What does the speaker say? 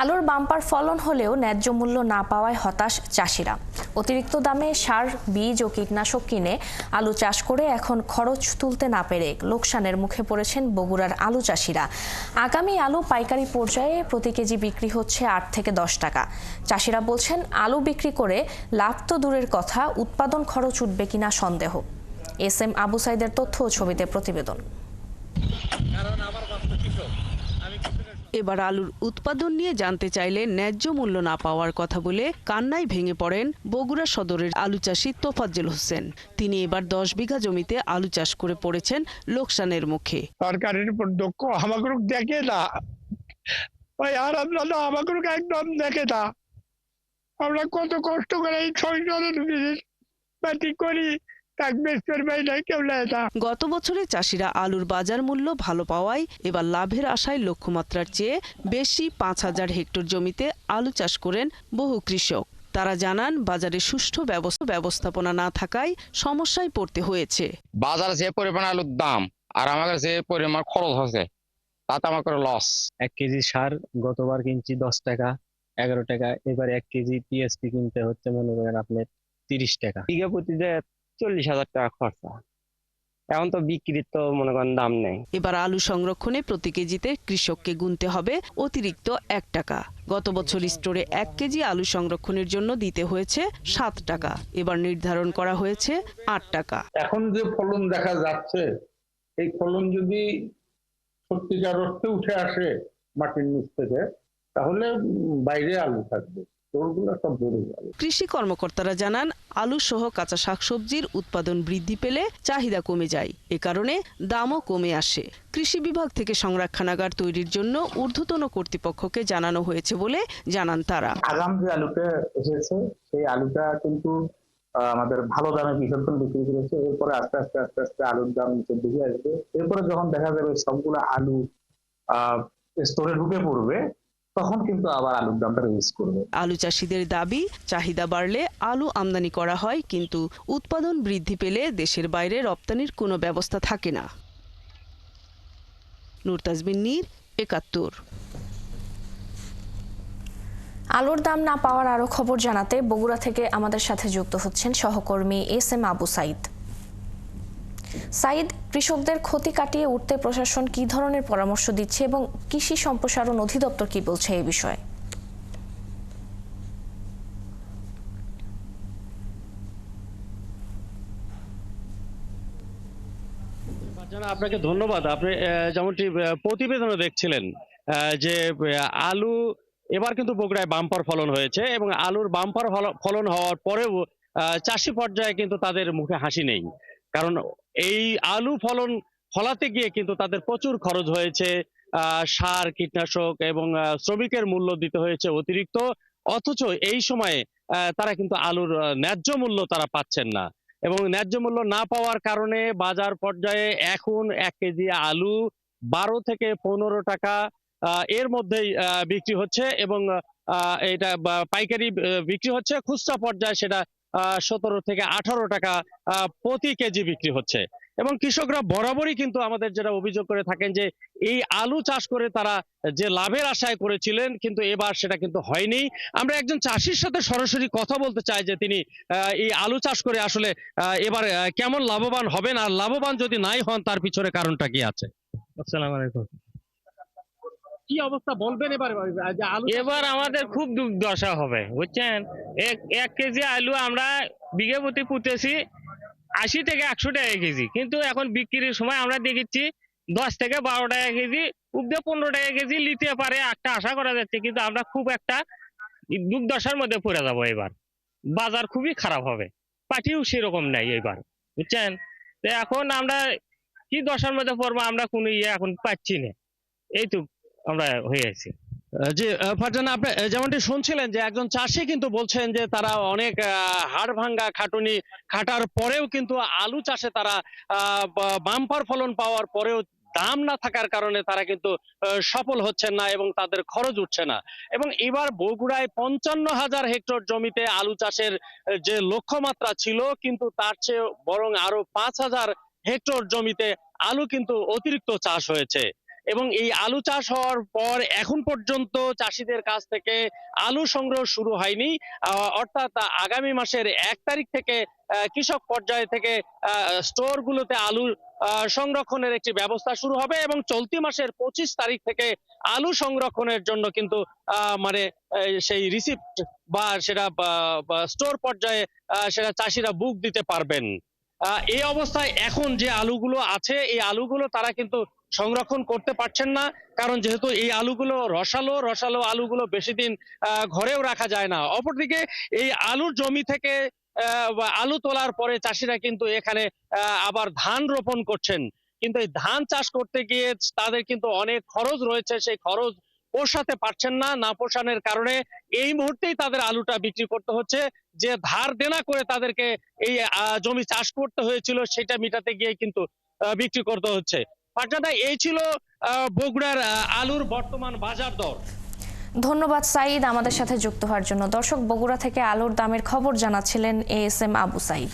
আলুর বাম্পার ফলন হলেও ন্যায্য মূল্য না পাওয়ায় হতাশ চাষিরা। অতিরিক্ত দামে সার, বীজ ও কীটনাশক কিনে আলু চাষ করে এখন খরচ তুলতে না পেরে লোকসানের মুখে পড়েছেন বগুড়ার আলু চাষিরা। আগামী আলু পাইকারি পর্যায়ে প্রতি কেজি বিক্রি হচ্ছে ৮ থেকে ১০ টাকা। চাষিরা বলছেন, আলু বিক্রি করে লাভ তো দূরের কথা, উৎপাদন খরচ উঠবে কিনা সন্দেহ। এস এম আবু সাইদের তথ্য ও ছবিতে প্রতিবেদন। এবার আলুর উৎপাদন নিয়ে জানতে চাইলে ন্যায্য মূল্য না পাওয়ার কথা বলে কান্নায় ভেঙে পড়েন বগুড়া সদরের আলু চাষী তোফাজ্জল হোসেন। তিনি এবার 10 বিঘা জমিতে আলু চাষ করে পড়েছেন লোকসানের মুখে। সরকারের উপর দক্ষ আমাকে দেখে না ভাই, আর আপনারা আমাকে একদম দেখে না। আমরা কত কষ্ট করে এই সংসারে করি, গত বছরে চাষিরা আলুর বাজার মূল্য ভালো পাওয়ায় এবার লাভের আশায় লক্ষ্যমাত্রার চেয়ে বেশি 5,000 হেক্টর জমিতে আলু চাষ করেন বহু কৃষক। তারা জানান, বাজারে সুষ্ঠু ব্যবস্থাপনা না থাকায় সমস্যায় পড়তে হয়েছে। বাজারে যে পরিমাণ আলুর দাম আর আমাদের যে পরিমাণ খরচ হচ্ছে তাতে আমার লস। 1 কেজি সার গতবার কিনছি 10 টাকা 11 টাকা, এবার 1 কেজি টিএসপি কিনতে হচ্ছে মনে করেন আপনার 30 টাকা। বিঘা প্রতি 40,000 টাকা খরচা। এখন তো বিক্রির তো মনে করেন দাম নেই। এবার আলু সংরক্ষণে প্রতি কেজিতে কৃষককে গুনতে হবে অতিরিক্ত 1 টাকা। গত বছর স্টোরে 1 কেজি আলু সংরক্ষণের জন্য দিতে হয়েছে 7 টাকা, এবার নির্ধারণ করা হয়েছে 8 টাকা। এখন যে ফলন দেখা যাচ্ছে, এই ফলন যদি সত্যিকার অর্থে উঠে আসে মাটির নিচ থেকে, তাহলে বাইরে আলু থাকবে। কৃষি কর্মকর্তারা জানান, আলু সহ কাঁচা শাকসবজির উৎপাদন বৃদ্ধি পেলে চাহিদা কমে যায়, এ কারণে দামও কমে আসে। কৃষি বিভাগ থেকে সংরক্ষণাগার তৈরির জন্য ঊর্ধ্বতন কর্তৃপক্ষকে জানানো হয়েছে বলে জানান তারা। আগাম যে আলুটা এসেছে সেই আলুটা কিন্তু আমাদের ভালো দামে কৃষকগণ বিক্রি করেছে। এরপরে আস্তে আস্তে আস্তে আস্তে আলুর দাম নিচের দিকে আসবে। এরপরে যখন দেখা যাবে সবগুলো আলু স্টোরে ঢুকে পড়বে, তখন কিন্তু আবার আলুর দামটা রেজ করবে। আলু চাষীদের দাবি, চাহিদা বাড়লে আলু আমদানি করা হয়, কিন্তু উৎপাদন বৃদ্ধি পেলে দেশের বাইরে রপ্তানির কোনো ব্যবস্থা থাকে না। নূর তাজবিন নীর, ৭১। আলুর দাম না পাওয়ার আরো খবর জানাতে বগুড়া থেকে আমাদের সাথে যুক্ত হচ্ছেন সহকর্মী এস এম আবু সাইদ। সাইদ, কৃষকদের ক্ষতি কাটিয়ে উঠতে প্রশাসন কি ধরনের পরামর্শ দিচ্ছে এবং কৃষি সম্প্রসারণ অধিদপ্তর কি বলছে এই বিষয়ে? আপনাকে ধন্যবাদ। আপনি যেমনটি প্রতিবেদনে দেখছিলেন যে আলু এবার কিন্তু বগুড়ায় বাম্পার ফলন হয়েছে এবং আলুর বাম্পার ফলন হওয়ার পরেও চাষি পর্যায়ে কিন্তু তাদের মুখে হাসি নেই। কারণ এই আলু ফলাতে গিয়ে কিন্তু তাদের প্রচুর খরচ হয়েছে, সার, কীটনাশক এবং শ্রমিকের মূল্য দিতে হয়েছে অতিরিক্ত। অথচ এই সময়ে তারা কিন্তু আলুর ন্যায্য মূল্য তারা পাচ্ছেন না এবং ন্যায্য মূল্য না পাওয়ার কারণে বাজার পর্যায়ে এখন 1 কেজি আলু 12 থেকে 15 টাকা এর মধ্যেই বিক্রি হচ্ছে এবং এটা পাইকারি বিক্রি হচ্ছে। খুচরা পর্যায়ে সেটা 17 থেকে 18 টাকা প্রতি কেজি বিক্রি হচ্ছে। এবং কৃষকরা বরাবরই কিন্তু আমাদের যেটা অভিযোগ করে থাকেন যে এই আলু চাষ করে তারা যে লাভের আশায় করেছিলেন, কিন্তু এবার সেটা কিন্তু হয়নি। আমরা একজন চাষির সাথে সরাসরি কথা বলতে চাই যে তিনি এই আলু চাষ করে আসলে এবার কেমন লাভবান হবেন, আর লাভবান যদি নাই হন তার পিছনে কারণটা কি আছে। আসসালামু আলাইকুম। কি অবস্থা বলবেন এবার আমাদের খুব দুর্দশা হবে, বুঝছেন। 1 কেজি আলু আমরা বিঘা প্রতি পুঁতেছি 80 থেকে 100 টাকা কেজি, কিন্তু এখন বিক্রির সময় আমরা দেখেছি 10 থেকে 12 টাকা কেজি, উপদে 15 টাকা কেজি নিতে পারে একটা আশা করা যাচ্ছে। কিন্তু আমরা খুব একটা দুর্দশার মধ্যে পড়ে যাবো। এবার বাজার খুবই খারাপ হবে, পাটিও সেরকম নাই এবার, বুঝছেন। তো এখন আমরা কি দশার মধ্যে পড়বো, আমরা কোনো এখন পাচ্ছি না। এই তো আমরা হয়ে আছি। যে ফারজানা, আপনি যেমনটি শুনছিলেন যে একজন চাষি কিন্তু বলছেন যে তারা অনেক হাড় ভাঙ্গা খাটুনি খাটার পরেও কিন্তু আলু চাষে তারা বাম্পার ফলন পাওয়ার পরেও দাম না থাকার কারণে তারা কিন্তু সফল হচ্ছেন না এবং তাদের খরচ উঠছে না। এবং এবার বগুড়ায় 55,000 হেক্টর জমিতে আলু চাষের যে লক্ষ্যমাত্রা ছিল, কিন্তু তার চেয়ে বরং আরো 5,000 হেক্টর জমিতে আলু কিন্তু অতিরিক্ত চাষ হয়েছে। এবং এই আলু চাষ হওয়ার পর এখন পর্যন্ত চাষিদের কাছ থেকে আলু সংগ্রহ শুরু হয়নি। অর্থাৎ আগামী মাসের 1 তারিখ থেকে কৃষক পর্যায় থেকে স্টোরগুলোতে আলু সংরক্ষণের একটি ব্যবস্থা শুরু হবে এবং চলতি মাসের 25 তারিখ থেকে আলু সংরক্ষণের জন্য কিন্তু মানে সেই রিসিপ্ট বা সেটা স্টোর পর্যায়ে সেটা চাষিরা বুক দিতে পারবেন। এই অবস্থায় এখন যে আলুগুলো আছে এই আলুগুলো তারা কিন্তু সংরক্ষণ করতে পারছেন না, কারণ যেহেতু এই আলুগুলো রসালো আলুগুলো বেশি দিন ঘরেও রাখা যায় না। অপরদিকে এই আলুর জমি থেকে আলু তোলার পরে চাষিরা কিন্তু এখানে আবার ধান রোপণ করছেন, কিন্তু এই ধান চাষ করতে গিয়ে তাদের কিন্তু অনেক খরচ রয়েছে, সেই খরচ পোষাতে পারছেন না। না পোষানোর কারণে এই মুহূর্তেই তাদের আলুটা বিক্রি করতে হচ্ছে। যে ধার দেনা করে তাদেরকে এই জমি চাষ করতে হয়েছিল সেটা মিটাতে গিয়ে কিন্তু বিক্রি করতে হচ্ছে। পাটনাদা, এই ছিল বগুড়ার আলুর বর্তমান বাজার দর। ধন্যবাদ সাইদ আমাদের সাথে যুক্ত হওয়ার জন্য। দর্শক, বগুড়া থেকে আলুর দামের খবর জানাচ্ছিলেন ASM আবু সাইদ।